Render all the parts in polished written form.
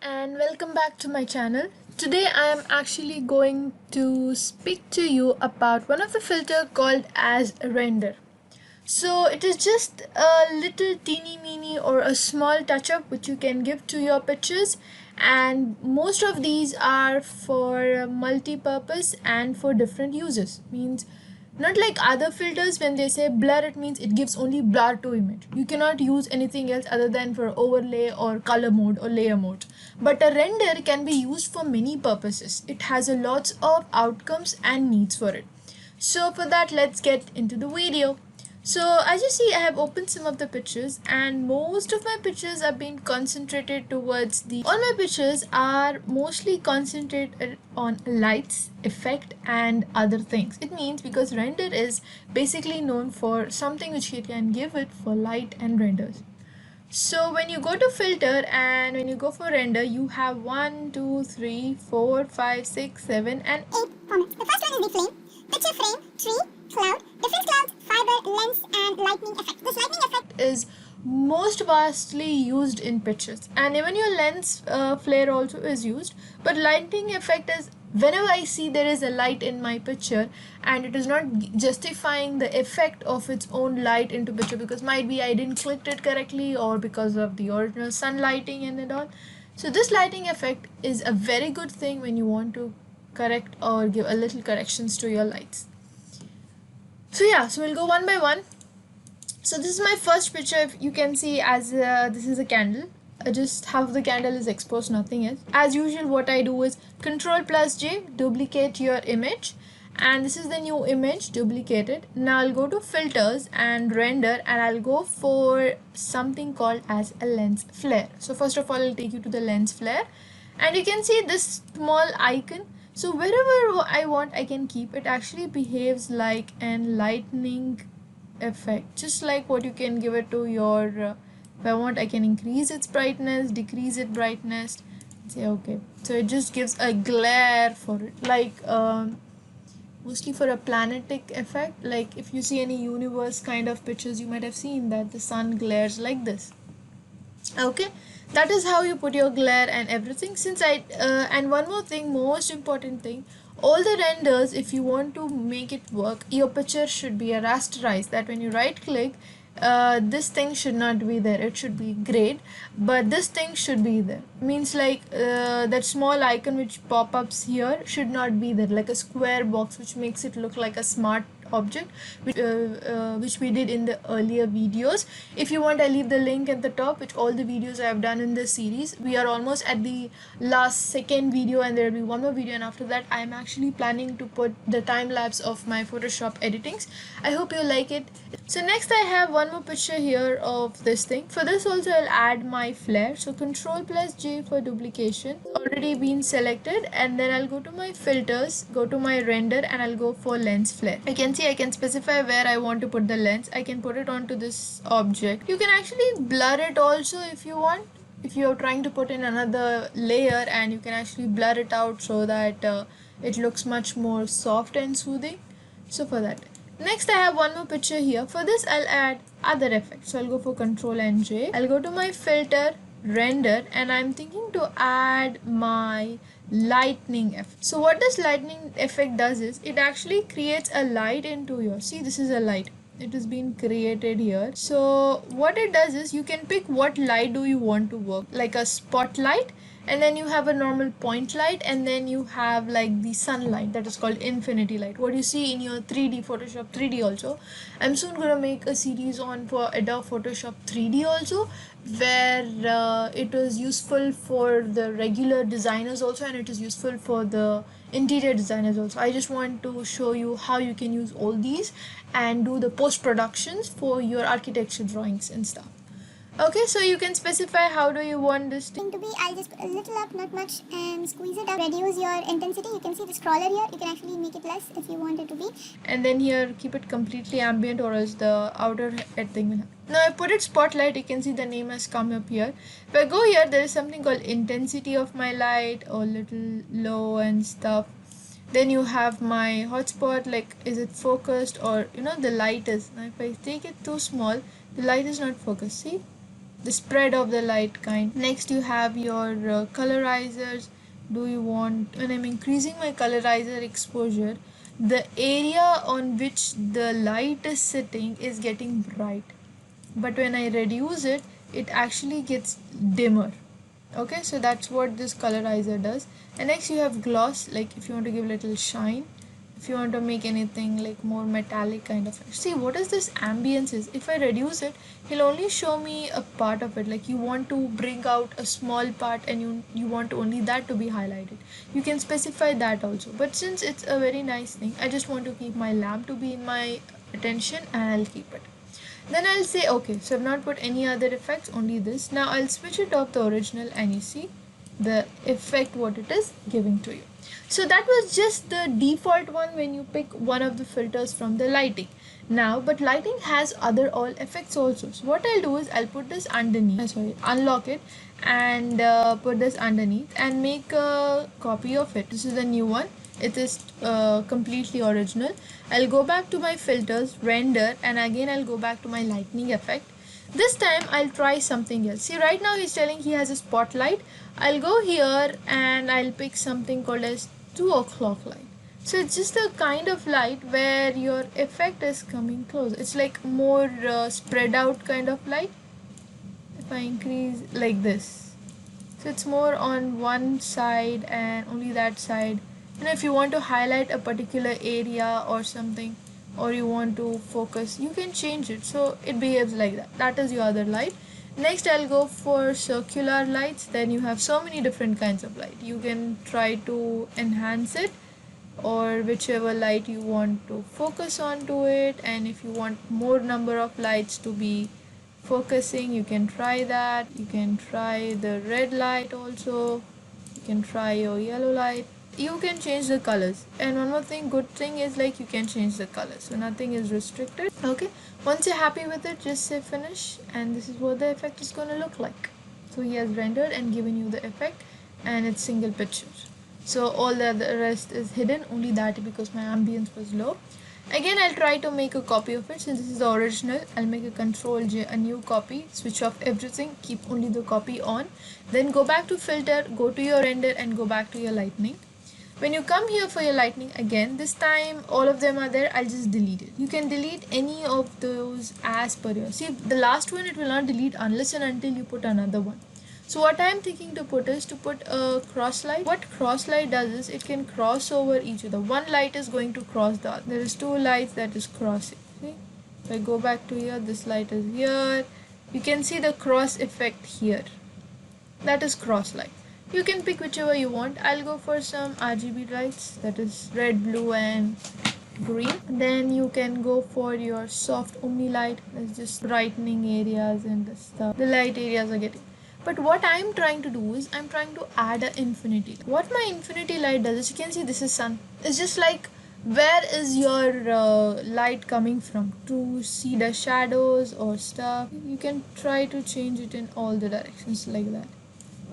and welcome back to my channel. Today I am actually going to speak to you about one of the filter called as render. So it is just a little teeny meeny or a small touch up which you can give to your pictures, and most of these are for multi-purpose and for different uses. Means not like other filters, when they say blur, it means it gives only blur to image. You cannot use anything else other than for overlay or color mode or layer mode. But a render can be used for many purposes. It has a lots of outcomes and needs for it. So for that, let's get into the video. So as you see, I have opened some of the pictures, and most of my pictures are being concentrated towards all my pictures are mostly concentrated on lights, effect and other things. It means because render is basically known for something which you can give it for light and renders. So when you go to filter and when you go for render, you have 1, 2, 3, 4, 5, 6, 7 and 8 formats. The first one is the flame, picture frame, tree, cloud, different clouds, fiber, lens and lightning effect. This lightning effect is most vastly used in pictures, and even your lens flare also is used, but lightning effect is whenever I see there is a light in my picture and it is not justifying the effect of its own light into picture, because might be I didn't click it correctly or because of the original sun lighting and all. So this lighting effect is a very good thing when you want to correct or give a little corrections to your lights. So yeah, so we'll go one by one. So this is my first picture. If you can see, as this is a candle, just half the candle is exposed, nothing else. As usual, what I do is Ctrl+J, duplicate your image, and this is the new image, duplicate it. Now I'll go to filters and render, and I'll go for something called as a lens flare. So first of all, I'll take you to the lens flare, and you can see this small icon. So wherever I want, I can keep it. Actually behaves like an lightning effect, just like what you can give it to your if I want, I can increase its brightness, decrease its brightness, say okay. So it just gives a glare for it, like mostly for a planetic effect. Like if you see any universe kind of pictures, you might have seen that the sun glares like this. Okay, that is how you put your glare and everything. Since and one more thing, most important thing, all the renders, if you want to make it work, your picture should be a rasterized, that when you right click, this thing should not be there, it should be grayed, but this thing should be there. Means like that small icon which pop-ups here should not be there, like a square box which makes it look like a smart object, which we did in the earlier videos. If you want, I leave the link at the top, which all the videos I have done in this series. We are almost at the last second video, and there will be one more video, and after that I am actually planning to put the time lapse of my Photoshop editings. I hope you like it. So next I have one more picture here of this thing. For this also I'll add my flare. So Ctrl+J for duplication, already been selected, and then I'll go to my filters, go to my render, and I'll go for lens flare. I can see I can specify where I want to put the lens. I can put it onto this object. You can actually blur it also if you want, if you're trying to put in another layer, and you can actually blur it out so that it looks much more soft and soothing. So for that, next I have one more picture here. For this I'll add other effects. So I'll go for Ctrl and J. I'll go to my filter, render, and I'm thinking to add my lightning effect. So what this lightning effect does is it actually creates a light into your, see, this is a light, it has been created here. So what it does is you can pick what light do you want to work, like a spotlight, and then you have a normal point light, and then you have like the sunlight, that is called infinity light, what you see in your 3D Photoshop 3D also. I'm soon gonna make a series on for Adobe Photoshop 3D also, where it is useful for the regular designers also, and it is useful for the interior designers also. I just want to show you how you can use all these and do the post productions for your architecture drawings and stuff. Okay, so you can specify how do you want this thing to be. I'll just put a little up, not much, and squeeze it up. Reduce your intensity. You can see the scroller here. You can actually make it less if you want it to be. And then here, keep it completely ambient, or else the outer head thing will happen. Now I put it spotlight. You can see the name has come up here. If I go here, there is something called intensity of my light, or little low and stuff. Then you have my hotspot, like is it focused, or the light is. Now if I take it too small, the light is not focused. See? the spread of the light kind. Next you have your colorizers. Do you want, when I'm increasing my colorizer exposure, the area on which the light is sitting is getting bright, but when I reduce it, it actually gets dimmer. Okay, so that's what this colorizer does. And next you have gloss, like if you want to give a little shine, if you want to make anything like more metallic kind of. See, what is this ambience is, if I reduce it, he'll only show me a part of it. Like you want to bring out a small part and you want only that to be highlighted, you can specify that also. But since it's a very nice thing, I just want to keep my lamp to be in my attention, and I'll keep it. Then I'll say okay, so I've not put any other effects, only this. Now I'll switch it off the original, and you see the effect what it is giving to you. So that was just the default one when you pick one of the filters from the lighting. Now, but lighting has other all effects also. So what I'll do is I'll put this underneath, unlock it, and put this underneath and make a copy of it. This is the new one. It is completely original. I'll go back to my filters, render, and again I'll go back to my lightning effect. This time I'll try something else. See, right now he's telling he has a spotlight. I'll go here and I'll pick something called as 2 o'clock light. So it's just a kind of light where your effect is coming close. It's like more spread out kind of light. If I increase like this, so it's more on one side and only that side. And if you want to highlight a particular area or something, or you want to focus, you can change it, so it behaves like that. That is your other light. Next I'll go for circular lights. Then you have so many different kinds of light. You can try to enhance it, or whichever light you want to focus on to it. And if you want more number of lights to be focusing, you can try that. You can try the red light also, you can try your yellow light. You can change the colors, and one more thing, good thing is like you can change the colors, so nothing is restricted. Okay, once you're happy with it, just say finish, and this is what the effect is going to look like. So he has rendered and given you the effect, and it's single picture. So all the rest is hidden, only that because my ambience was low. Again, I'll try to make a copy of it. Since this is the original, I'll make a Control J, a new copy, switch off everything, keep only the copy on. Then go back to filter, go to your render, and go back to your lightning. When you come here for your lightning again, this time all of them are there, I'll just delete it. You can delete any of those as per your. See, the last one it will not delete unless and until you put another one. So what I'm thinking to put is to put a cross light. What cross light does is it can cross over each other. One light is going to cross the other. There is two lights that is crossing. See? If I go back to here, this light is here. You can see the cross effect here. That is cross light. You can pick whichever you want. I'll go for some RGB lights, that is red, blue and green. Then you can go for your soft omni light. That's just brightening areas and the stuff. The light areas are getting. But what I'm trying to do is I'm trying to add an infinity. What my infinity light does is, you can see this is sun. It's just like, where is your light coming from to see the shadows or stuff. You can try to change it in all the directions like that.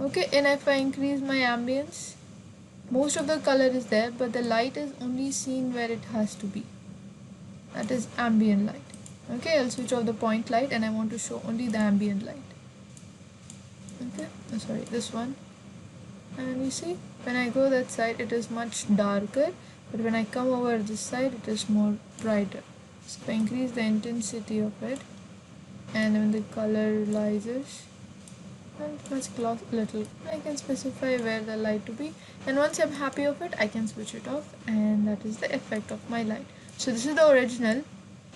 Okay, and if I increase my ambience, most of the color is there, but the light is only seen where it has to be. That is ambient light. Okay, I'll switch off the point light and I want to show only the ambient light. Okay, oh, sorry, this one. And you see, when I go that side, it is much darker, but when I come over this side, it is more brighter. So if I increase the intensity of it, and when the color rises, and much gloss little, I can specify where the light to be, and once I'm happy of it, I can switch it off, and that is the effect of my light. So this is the original,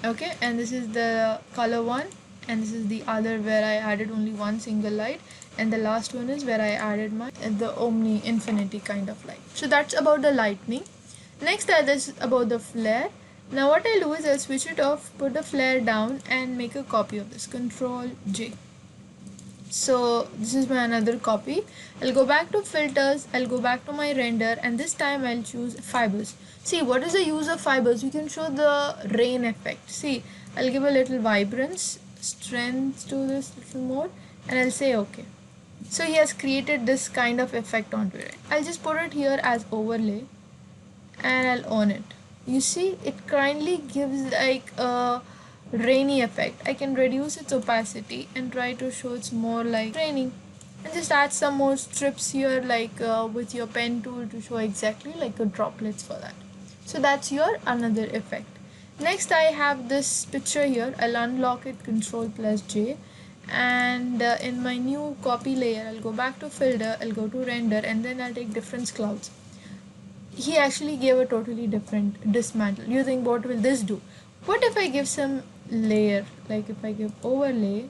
okay, and this is the color one, and this is the other where I added only one single light, and the last one is where I added my the omni infinity kind of light. So that's about the lightning. Next that is about the flare. Now what I'll do is I'll switch it off, put the flare down and make a copy of this, Control J. So this is my another copy. I'll go back to filters, I'll go back to my render, and this time I'll choose fibers. See, what is the use of fibers? You can show the rain effect. See, I'll give a little vibrance, strength to this little more, and I'll say okay. So he has created this kind of effect onto it. I'll just put it here as overlay and I'll on it. You see, it kindly gives like a rainy effect, I can reduce its opacity and try to show it's more like raining, and just add some more strips here, like with your pen tool, to show exactly like a droplets for that. So that's your another effect. Next I have this picture here. I'll unlock it, Control plus J, and in my new copy layer I'll go back to filter, I'll go to render, and then I'll take difference clouds. He actually gave a totally different dismantle. You think, what will this do? What if I give some layer, like if I give overlay,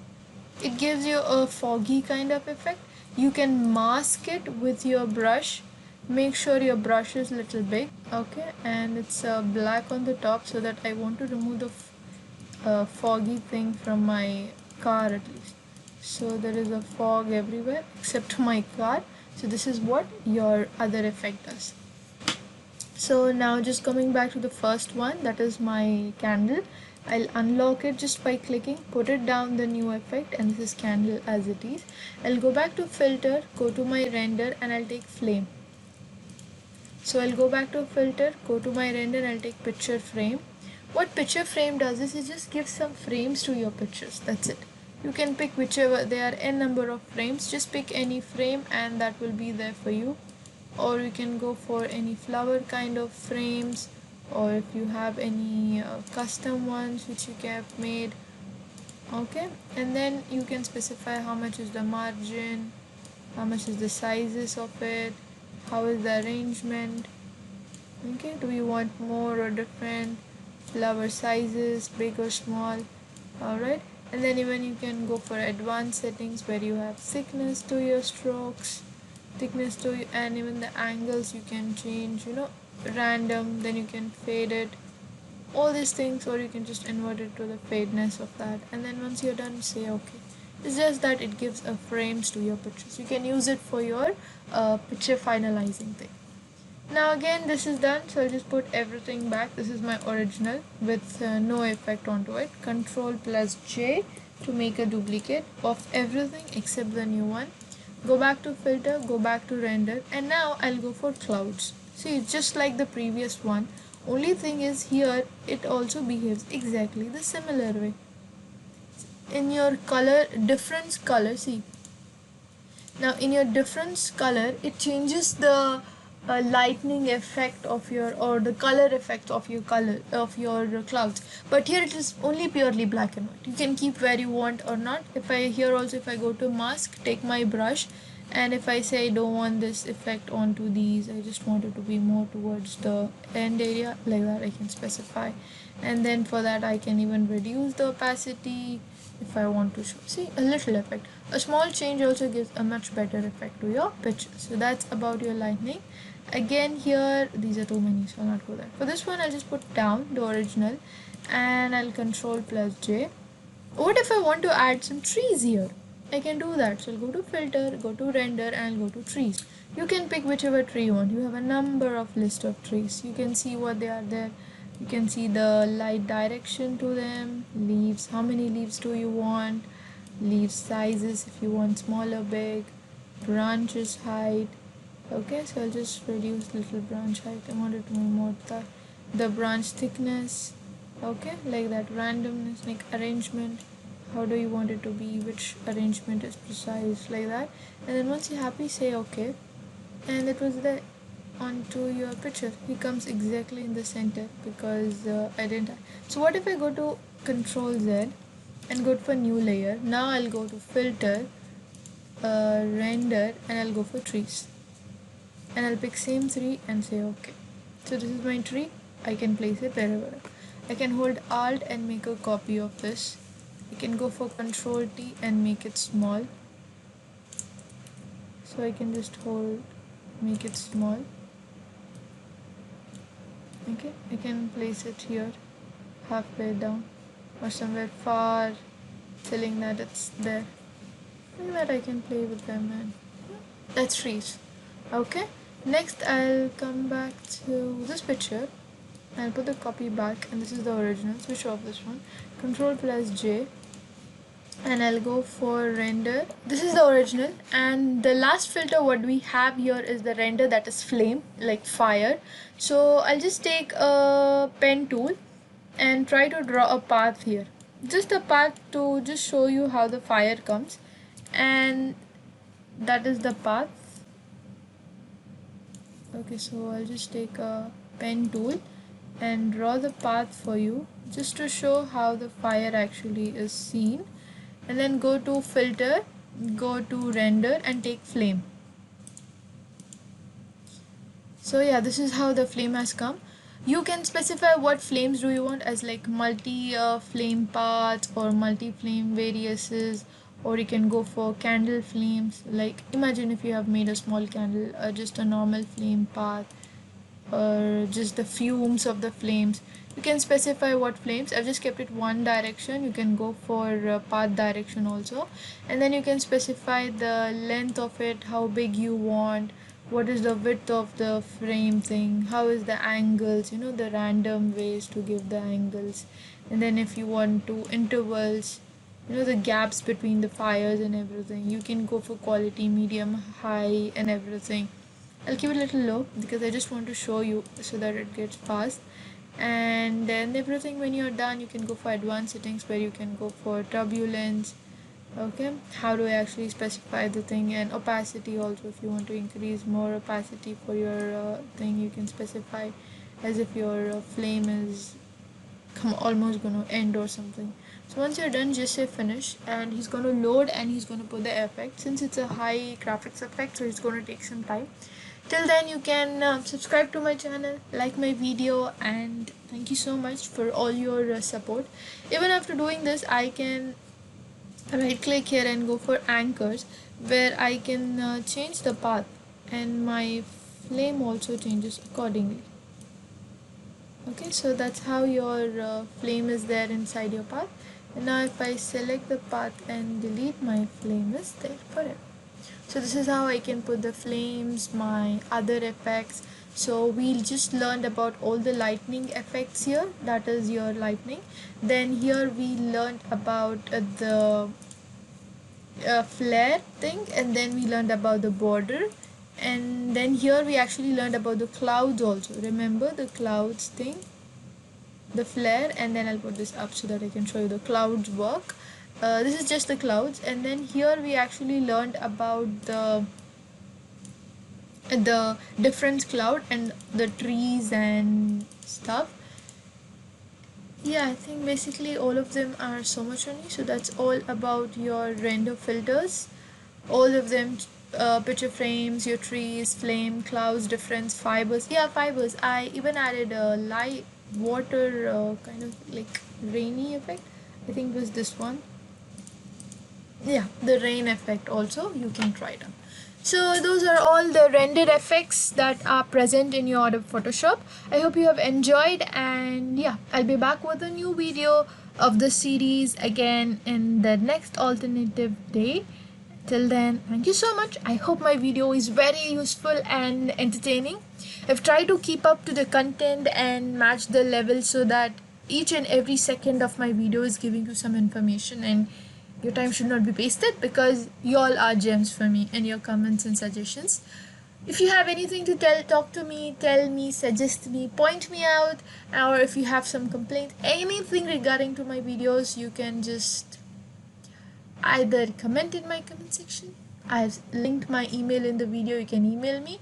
it gives you a foggy kind of effect. You can mask it with your brush. Make sure your brush is little big, okay, and it's black on the top, so that I want to remove the foggy thing from my car at least. So there is a fog everywhere except my car. So this is what your other effect does. So now just coming back to the first one, that is my candle. I'll unlock it just by clicking, put it down the new effect, and this is candle as it is. I'll go back to filter, go to my render, and I'll take flame. So I'll go back to filter, go to my render, and I'll take picture frame. What picture frame does is it just gives some frames to your pictures. That's it. You can pick whichever, there are n number of frames, just pick any frame and that will be there for you. Or you can go for any flower kind of frames, or if you have any custom ones which you have made, okay, and then you can specify how much is the margin, how much is the sizes of it, how is the arrangement, okay, do you want more or different flower sizes, big or small, alright. And then even you can go for advanced settings where you have thickness to your strokes, thickness to, and even the angles you can change, random, then you can fade it, all these things, or you can just invert it to the fadeness of that, and then once you're done, say okay. It's just that it gives a frames to your pictures. You can use it for your picture finalizing thing. Now again this is done, so I'll just put everything back. This is my original with no effect onto it. Control plus J to make a duplicate of everything except the new one. Go back to filter, go back to render, and now I'll go for clouds. See, it's just like the previous one. Only thing is here it also behaves exactly the similar way. In your color, difference color, see. Now in your difference color, it changes the lightning effect of your, or the color effect of your color of your clouds, but here it is only purely black and white. You can keep where you want or not. If I here also, if I go to mask, take my brush, and if I say I don't want this effect onto these, I just want it to be more towards the end area, like that I can specify, and then for that I can even reduce the opacity if I want to show. See, a little effect. A small change also gives a much better effect to your picture. So that's about your lightning. Again here, these are too many, so I'll not go there. For this one, I'll just put down the original, and I'll Control plus J. What if I want to add some trees here? I can do that. So I'll go to filter, go to render, and I'll go to trees. You can pick whichever tree you want. You have a number of list of trees. You can see what they are there. You can see the light direction to them, leaves, how many leaves do you want, leaf sizes if you want smaller, big, branches height. Okay, so I'll just reduce little branch height. I want it to be more the branch thickness, okay, like that, randomness, like arrangement, how do you want it to be, which arrangement is precise, like that. And then once you're happy, say okay, and it was there onto your picture. He comes exactly in the center because I didn't. So what if I go to Control Z and go for new layer? Now I'll go to filter, render, and I'll go for trees, and I'll pick same tree and say okay. So this is my tree. I can place it wherever. I can hold Alt and make a copy of this. I can go for Control T and make it small. So I can just hold, make it small. Okay, I can place it here, halfway down, or somewhere far, telling that it's there. Like that I can play with them, and that's trees. Okay, next I'll come back to this picture. I'll put the copy back, and this is the original. Switch off this one. Control plus J, and I'll go for render. This is the original, and the last filter what we have here is the render, that is flame, like fire. So I'll just take a pen tool and try to draw a path here. just a path to just show you how the fire comes, and that is the path. Okay, so I'll just take a pen tool and draw the path for you just to show how the fire actually is seen, and then go to filter, go to render and take flame. So yeah, this is how the flame has come. You can specify what flames do you want, as like multi flame paths or multi flame variances, or you can go for candle flames. Like imagine if you have made a small candle, just a normal flame path, or just the fumes of the flames. You can specify what flames. I've just kept it one direction. You can go for path direction also, and then you can specify the length of it, how big you want, what is the width of the frame thing, how is the angles, the random ways to give the angles. And then if you want to intervals, the gaps between the fires and everything, you can go for quality, medium, high and everything. I'll keep it a little low because I just want to show you so that it gets fast. And then everything, when you're done, you can go for advanced settings where you can go for turbulence. Okay, how do I actually specify the thing, and opacity also. If you want to increase more opacity for your thing, you can specify as if your flame is almost gonna end or something. So once you're done, just say finish, and he's gonna load and he's gonna put the effect. Since it's a high graphics effect, so it's gonna take some time. Till then, you can subscribe to my channel, like my video, and thank you so much for all your support. Even after doing this, I can right click here and go for anchors, where I can change the path, and my flame also changes accordingly. Okay, so that's how your flame is there inside your path. And now if I select the path and delete, my flame is there forever. So this is how I can put the flames, my other effects. So we just learned about all the lightning effects here, that is your lightning. Then here we learned about the flare thing, and then we learned about the border, and then here we actually learned about the clouds also. Remember the clouds thing, the flare, and then I'll put this up so that I can show you the clouds work. This is just the clouds, and then here we actually learned about the different cloud and the trees and stuff. Yeah, I think basically all of them are so much only. So that's all about your render filters, all of them. Picture frames, your trees, flame, clouds, difference, fibers. Yeah, fibers. I even added a light water kind of like rainy effect. I think it was this one. Yeah, the rain effect also you can try it out. So those are all the rendered effects that are present in your Adobe Photoshop. I hope you have enjoyed, and yeah, I'll be back with a new video of the series again in the next alternative day. Till then, thank you so much. I hope my video is very useful and entertaining. I've tried to keep up to the content and match the level so that each and every second of my video is giving you some information, and your time should not be wasted because you all are gems for me, and your comments and suggestions. If you have anything to talk to me, tell me, suggest me, point me out, or if you have some complaint, anything regarding to my videos, you can just either comment in my comment section. I've linked my email in the video, you can email me,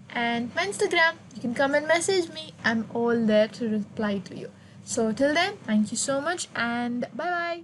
and my Instagram, you can come and message me. I'm all there to reply to you. So till then, thank you so much, and bye bye.